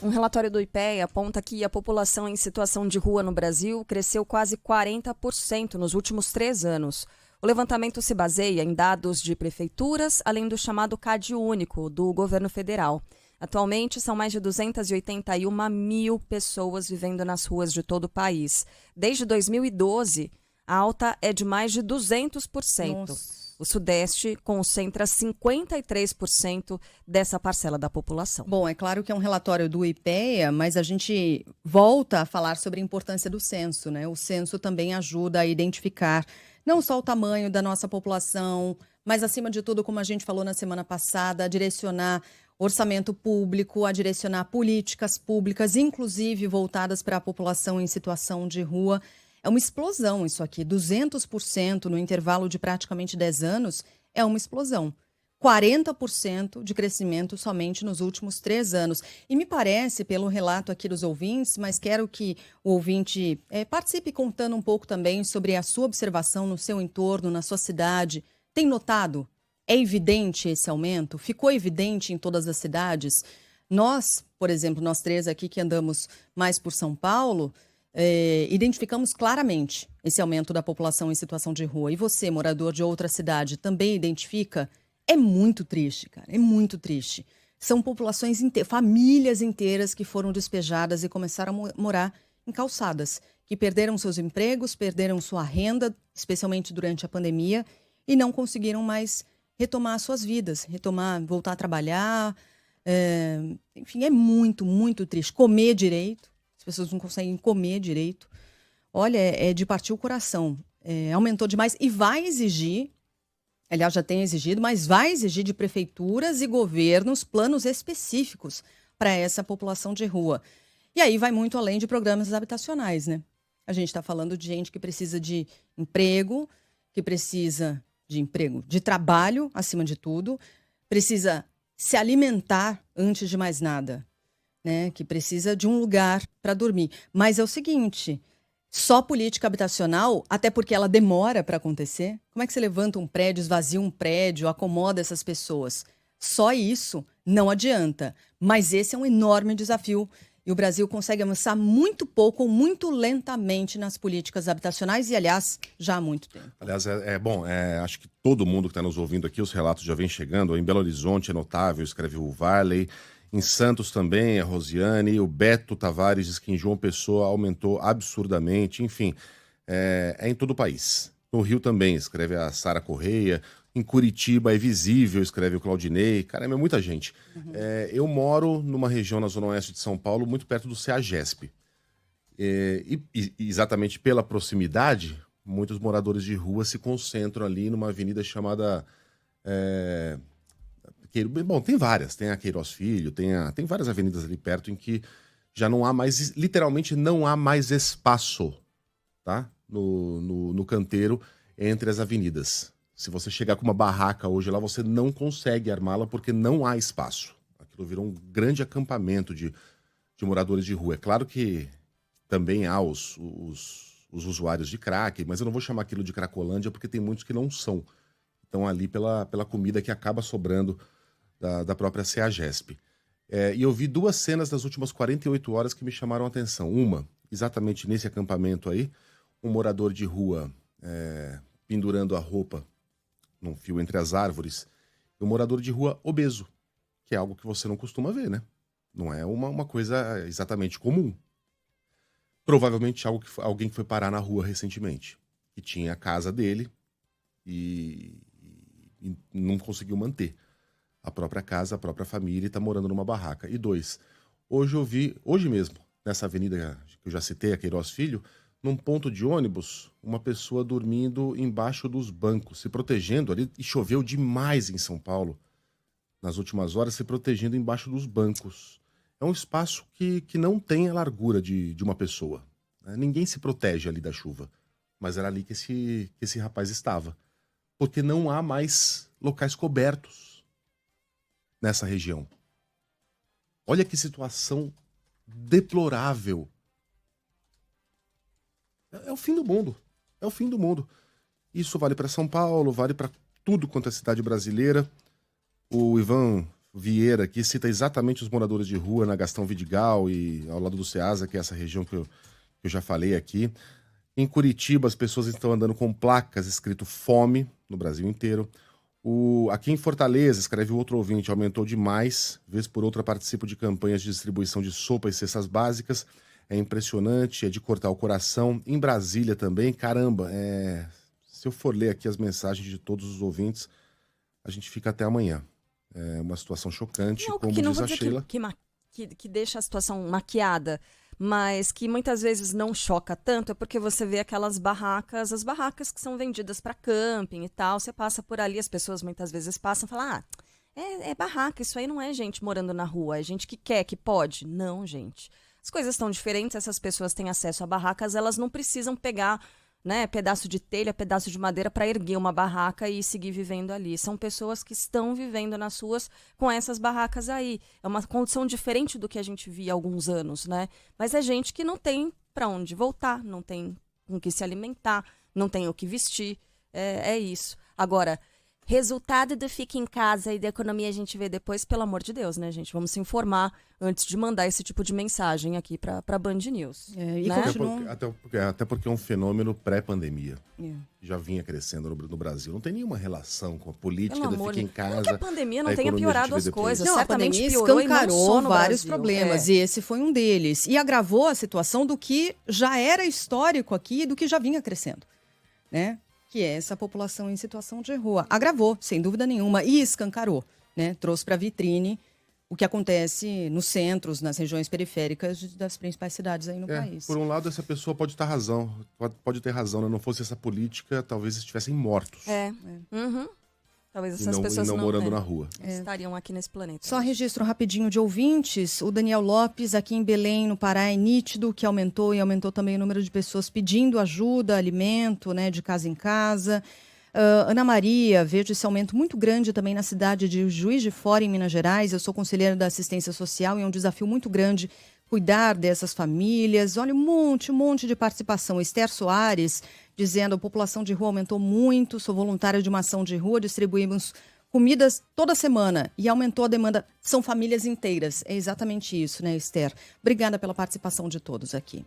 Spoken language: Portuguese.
Um relatório do IPEA aponta que a população em situação de rua no Brasil cresceu quase 40% nos últimos 3 anos. O levantamento se baseia em dados de prefeituras, além do chamado CAD único do governo federal. Atualmente, são mais de 281 mil pessoas vivendo nas ruas de todo o país. Desde 2012, a alta é de mais de 200%. Nossa. O Sudeste concentra 53% dessa parcela da população. Bom, é claro que é um relatório do IPEA, mas a gente volta a falar sobre a importância do censo, né? O censo também ajuda a identificar não só o tamanho da nossa população, mas, acima de tudo, como a gente falou na semana passada, a direcionar orçamento público, a direcionar políticas públicas, inclusive voltadas para a população em situação de rua. É uma explosão isso aqui, 200% no intervalo de praticamente 10 anos é uma explosão. 40% de crescimento somente nos últimos 3 anos. E me parece, pelo relato aqui dos ouvintes, mas quero que o ouvinte participe contando um pouco também sobre a sua observação no seu entorno, na sua cidade. Tem notado? É evidente esse aumento? Ficou evidente em todas as cidades? Nós, por exemplo, nós três aqui que andamos mais por São Paulo, identificamos claramente esse aumento da população em situação de rua. E você, morador de outra cidade, também identifica? É muito triste, cara, é muito triste. São populações famílias inteiras que foram despejadas e começaram a morar em calçadas, que perderam seus empregos, perderam sua renda, especialmente durante a pandemia, e não conseguiram mais retomar suas vidas, voltar a trabalhar. Enfim, é muito, muito triste. Comer direito, as pessoas não conseguem comer direito. Olha, é de partir o coração. Aumentou demais e vai exigir. Aliás, já tem exigido, mas vai exigir de prefeituras e governos planos específicos para essa população de rua. E aí vai muito além de programas habitacionais, né? A gente está falando de gente que precisa de emprego, de trabalho, acima de tudo, precisa se alimentar antes de mais nada, né? Que precisa de um lugar para dormir. Mas é o seguinte... Só política habitacional, até porque ela demora para acontecer. Como é que você levanta um prédio, esvazia um prédio, acomoda essas pessoas? Só isso não adianta. Mas esse é um enorme desafio. E o Brasil consegue avançar muito pouco ou muito lentamente nas políticas habitacionais e, aliás, já há muito tempo. Aliás, bom, acho que todo mundo que está nos ouvindo aqui, os relatos já vêm chegando. Em Belo Horizonte é notável, escreve o Varley. Em Santos também, a Rosiane, o Beto Tavares diz que em João Pessoa aumentou absurdamente, enfim, é em todo o país. No Rio também, escreve a Sara Correia, em Curitiba é visível, escreve o Claudinei, caramba, é muita gente. Eu moro numa região na zona oeste de São Paulo, muito perto do CEAGESP. E exatamente pela proximidade, muitos moradores de rua se concentram ali numa avenida chamada... Bom, tem várias, tem a Queiroz Filho, tem várias avenidas ali perto em que já não há mais, literalmente não há mais espaço, tá? No canteiro entre as avenidas. Se você chegar com uma barraca hoje lá, você não consegue armá-la porque não há espaço. Aquilo virou um grande acampamento de moradores de rua. É claro que também há os usuários de crack, mas eu não vou chamar aquilo de cracolândia porque tem muitos que não são. Estão ali pela comida que acaba sobrando da própria CEAGESP. E eu vi duas cenas das últimas 48 horas que me chamaram a atenção. Uma, exatamente nesse acampamento aí, um morador de rua pendurando a roupa num fio entre as árvores, e um morador de rua obeso, que é algo que você não costuma ver, né? Não é uma coisa exatamente comum. Provavelmente alguém que foi parar na rua recentemente, que tinha a casa dele e não conseguiu manter a própria casa, a própria família, e está morando numa barraca. E dois, hoje mesmo, nessa avenida que eu já citei, a Queiroz Filho, num ponto de ônibus, uma pessoa dormindo embaixo dos bancos, se protegendo ali, e choveu demais em São Paulo, nas últimas horas, se protegendo embaixo dos bancos. É um espaço que não tem a largura de uma pessoa, né? Ninguém se protege ali da chuva, mas era ali que esse rapaz estava. Porque não há mais locais cobertos nessa região. Olha que situação deplorável. É o fim do mundo. É o fim do mundo. Isso vale para São Paulo, vale para tudo quanto é cidade brasileira. O Ivan Vieira aqui cita exatamente os moradores de rua na Gastão Vidigal e ao lado do Ceasa, que é essa região que eu já falei aqui. Em Curitiba, as pessoas estão andando com placas escrito fome no Brasil inteiro. Aqui em Fortaleza, escreve o outro ouvinte, aumentou demais. Vez por outra, participo de campanhas de distribuição de sopa e cestas básicas. É impressionante, é de cortar o coração. Em Brasília também, caramba, se eu for ler aqui as mensagens de todos os ouvintes, a gente fica até amanhã. É uma situação chocante, Não, como que não diz vou a dizer Sheila. que deixa a situação maquiada, mas que muitas vezes não choca tanto, é porque você vê aquelas barracas, as barracas que são vendidas para camping e tal, você passa por ali, as pessoas muitas vezes passam e falam, é barraca, isso aí não é gente morando na rua, é gente que quer, que pode. Não, gente. As coisas estão diferentes, essas pessoas têm acesso a barracas, elas não precisam pegar, né, pedaço de telha, pedaço de madeira para erguer uma barraca e seguir vivendo ali. São pessoas que estão vivendo nas ruas com essas barracas aí. É uma condição diferente do que a gente via há alguns anos, né? Mas é gente que não tem para onde voltar, não tem com o que se alimentar, não tem o que vestir. É isso. Agora, resultado do fica em casa e da economia a gente vê depois, pelo amor de Deus, né, gente? Vamos se informar antes de mandar esse tipo de mensagem aqui para Band News. E né? Até porque é um fenômeno pré-pandemia. Já vinha crescendo no Brasil. Não tem nenhuma relação com a política Pelo da amor fica em de- casa. Não que a pandemia não a tenha economia a gente piorado vê as depois. coisas. Não, a Certamente pandemia piorou e não escancarou só no vários Brasil. problemas e esse foi um deles. E agravou a situação do que já era histórico aqui e do que já vinha crescendo, né? Que é essa população em situação de rua. Agravou, sem dúvida nenhuma, e escancarou, né? Trouxe para a vitrine o que acontece nos centros, nas regiões periféricas das principais cidades aí no país. Por um lado, essa pessoa pode ter razão. Pode ter razão, né? Não fosse essa política, talvez estivessem mortos. Uhum. Talvez E essas não, pessoas e não morando na rua. estariam aqui nesse planeta. Só registro rapidinho de ouvintes. O Daniel Lopes, aqui em Belém, no Pará, é nítido que aumentou e aumentou também o número de pessoas pedindo ajuda, alimento, né, de casa em casa. Ana Maria, vejo esse aumento muito grande também na cidade de Juiz de Fora, em Minas Gerais. Eu sou conselheira da assistência social e é um desafio muito grande cuidar dessas famílias. Olha, um monte de participação. Esther Soares dizendo: a população de rua aumentou muito, sou voluntária de uma ação de rua, distribuímos comidas toda semana e aumentou a demanda. São famílias inteiras. É exatamente isso, né, Esther? Obrigada pela participação de todos aqui.